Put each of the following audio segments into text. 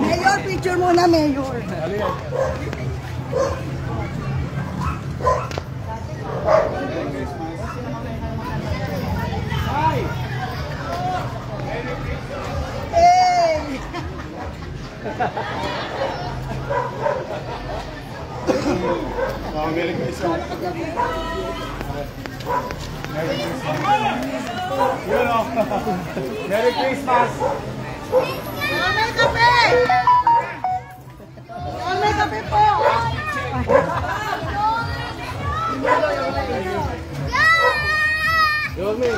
Mayor, picture muna, Mayor. Hey! Merry Christmas. Merry Christmas. May kape! May kape po! Yorme.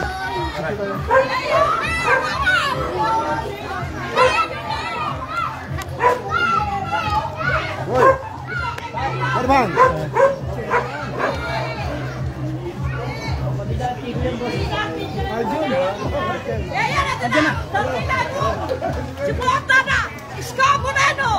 Hoy. Herman. Ayan na! Suporta na! Isko Moreno!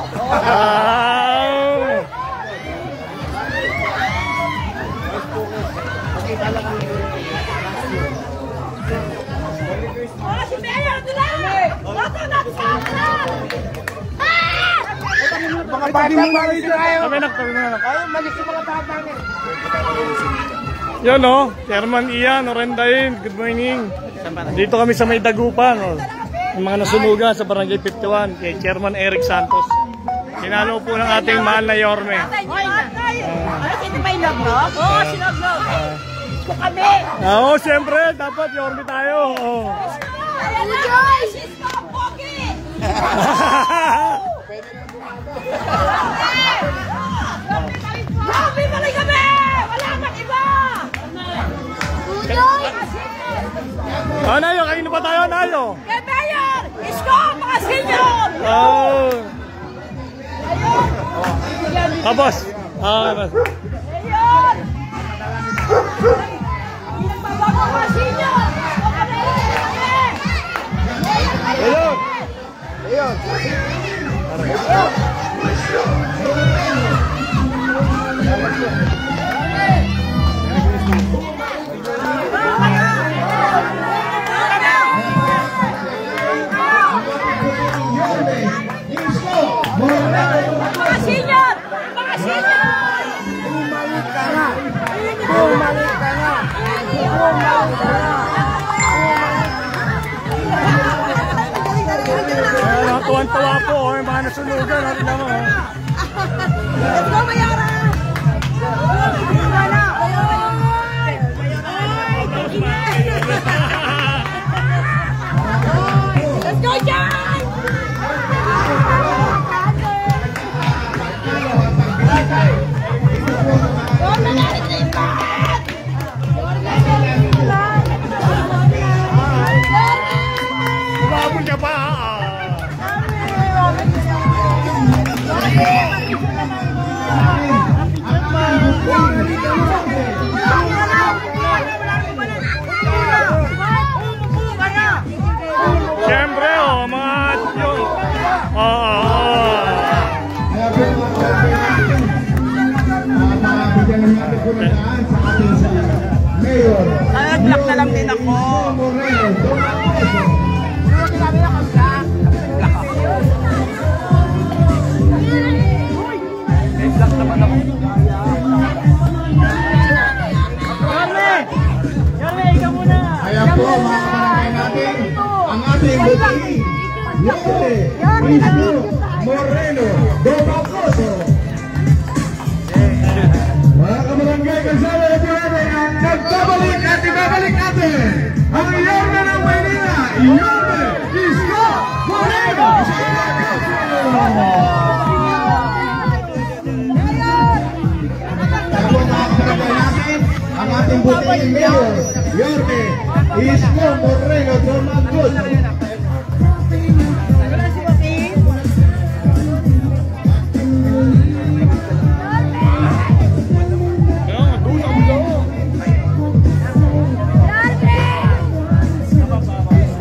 Oh, si Mayor nila! Boto na sa akin! Mga bata pa rin tayo. Ayun, malis yung mga bata niya. Yan o, Chairman Ian, Orendain, good morning. Dito kami sa may Dagupan. O. Yung mga nasunugan sa Barangay 51 kay Chairman Eric Santos. Sinalo po ng ating mahal na Yorme. Ano, hindi ba yung log-log? Oo, sinog-log. Isko kami! Oo, siyempre, dapat Yorme tayo. Ayan na! Joyce! Isko ang pogi! Happy balik kami! Wala man iba! Oh, Nayo, kanino pa tayo, Nayo? Kay Mayor! Isko! Mga senior! Oh. Tapos. Mayor! Pinagbabago mga senior! Ayun. Ayun. Mga senior! Mga senior! Bumalik ka na. Bumalik ka na. Bumalik ka na. Tuwan-tuwa po, yung mga nasunugan. Natin naman. Let's go, Mayora! Let's go, Jan! Umabol ka pa. Siyempre, mga yun. Nag-block na lang din ako. Block naman ako. Yorme, ikaw muna. Ayan po, mga kabarangay natin, ang ating buti, Yorme, Isko Moreno, Domacoso. Mga kabarangay, kasama na po natin ang nagbabalik at ibabalik natin ang Yorme ng Maynila, Yorme, Isko Moreno, Domacoso. Ang ating buting mayor, Yorme, Isko Moreno, Domacoso.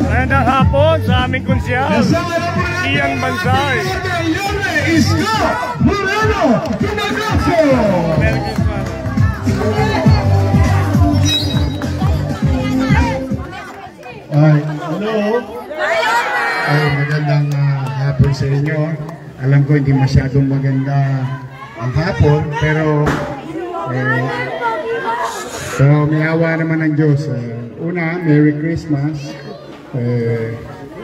Magandang hapon sa aming konsyal, Ian Bansay. Yorme, Isko Moreno, Domacoso. Merry Christmas. Ay, hello. ay magandang hapon sa inyo. Alam ko hindi masyadong maganda ang hapon, pero so may awa naman ng Diyos. Una, Merry Christmas.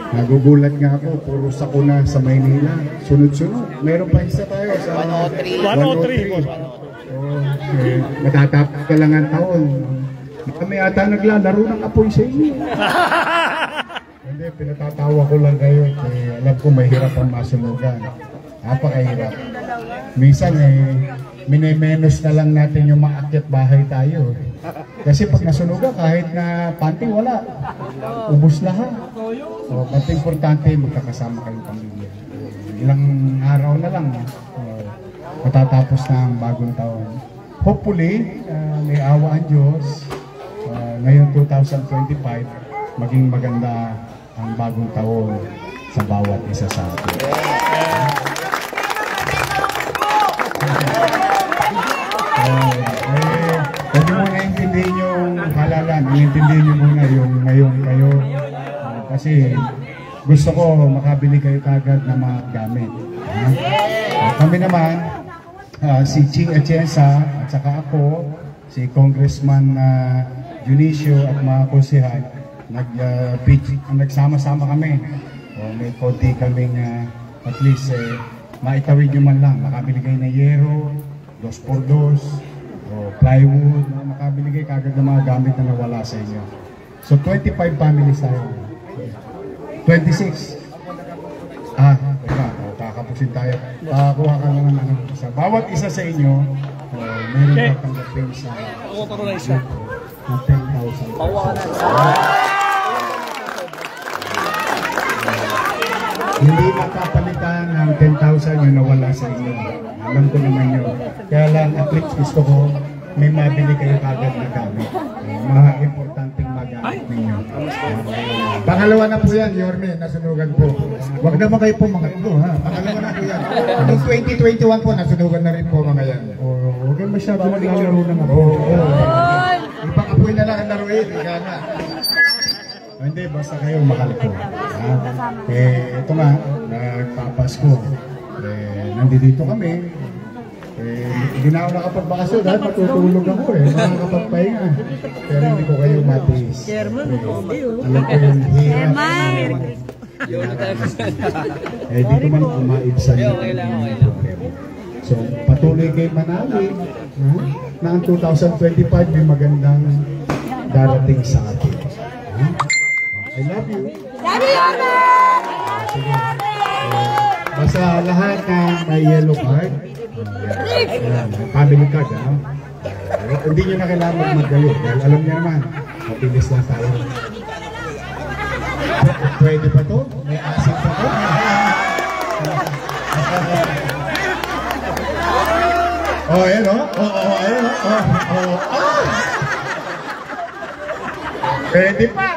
Nagugulat nga ako, puro sakuna sa Maynila. Sunod-sunod. Meron pa isa tayo sa 103. Matatapos ka lang ang taon. Kami ata naglalaro ng apoy sa inyo. Hindi, pinatatawa ko lang kayo. Alam ko mahirap ang masunugan. Napakahirap. Minsan minimenos na lang natin yung maakyat bahay tayo. Kasi pag nasunugan, kahit na panty, wala. Ubus lahat. So, but importante, magkakasama kayong pamilya. Ilang araw na lang, matatapos na ang bagong taon. Hopefully, may awa ang Diyos. Ngayon 2025, maging maganda ang bagong taon sa bawat isa sa atin. Huwag mo naintindihin yung halalan. Naintindihin nyo muna yung ngayon kayo. Kasi gusto ko makabili kayo kagad na mga gamit. Kami naman, si Ching Atienza at saka ako, si Congressman Junicio at mga konsehal, nagsama-sama kami. May konti kaming at least maitawid nyo man lang. Makabili kayo na yero, 2x2, plywood, makabili kayo kagad ng mga gamit na nawala sa inyo. So 25 families tayo. 26. Kakapusin tayo. Kuha ka naman sa bawat isa sa inyo, meron tatanggapin sa 10,000. Hindi makapalitan ng 10,000 yung nawala sa inyo. Alam ko naman yun. Kaya lang, at least gusto ko may mabili kayo kagad na gamit. Mga importanteng magamit ninyo. Pangalawa na po yan, Yorme, nasunugan po. Huwag naman kayo po mga ito, ha? Pangalawa na po yan. Noong 2021 po, nasunugan na rin po mga yan. Huwag kayo masyado naglalaro ng apo. Ipang-apoy na lang ang laruin, ika na. Hindi, basta kayo mahal ko. Ito nga, nagpapasko. Nandito kami. Hindi na ako nakapagbakasyon dahil matutulog ako nakakapagpahinga. Pero hindi ko kayo matiis. Alam ko yung hirap. Dito man kumaibsan yung problema. So, patuloy kayo manawin na ang 2025 may magandang darating sa atin. I love you. Sige. Basta lahat na may yellow card, family card, hindi nyo na kailangan magdalo. Dahil alam niyo naman, matilis lang tayo. Pwede pa to? May asin pa to? Ayan o. Ayan o. Pwede pa.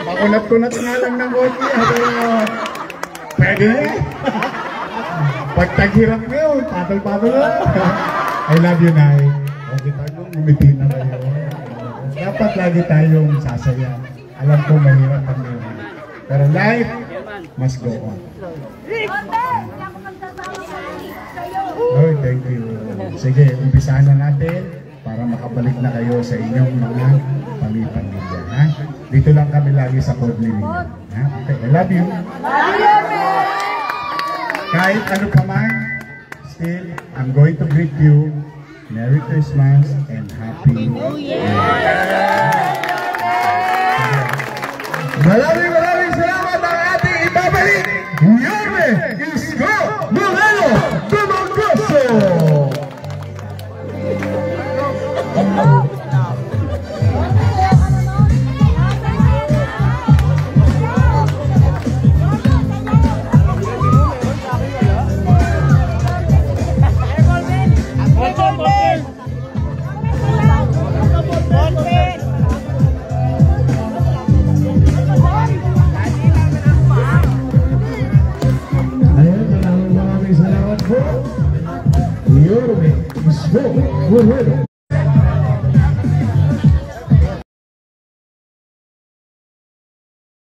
Makunat-kunat nga lang ng konti. Pwede na eh. Pag taghirap nyo, patal-patal na. I love you, Nay. Okay tayo, ngumiti na kayo. Dapat lagi tayong sasaya. Alam ko mahirap ang ngayon. Pero life must go on. Oh, thank you. Sige, umpisahan na natin para makabalik na kayo sa inyong mga pamilya. Ha? Dito lang kami lagi sa Code Living. Okay, I love you. Kahit ano pa man, still, I'm going to greet you. Merry Christmas and Happy New Year. Maraming salamat ang ating ibabalik. Yorme Isko Moreno Dumagoso. Yorme Isko Moreno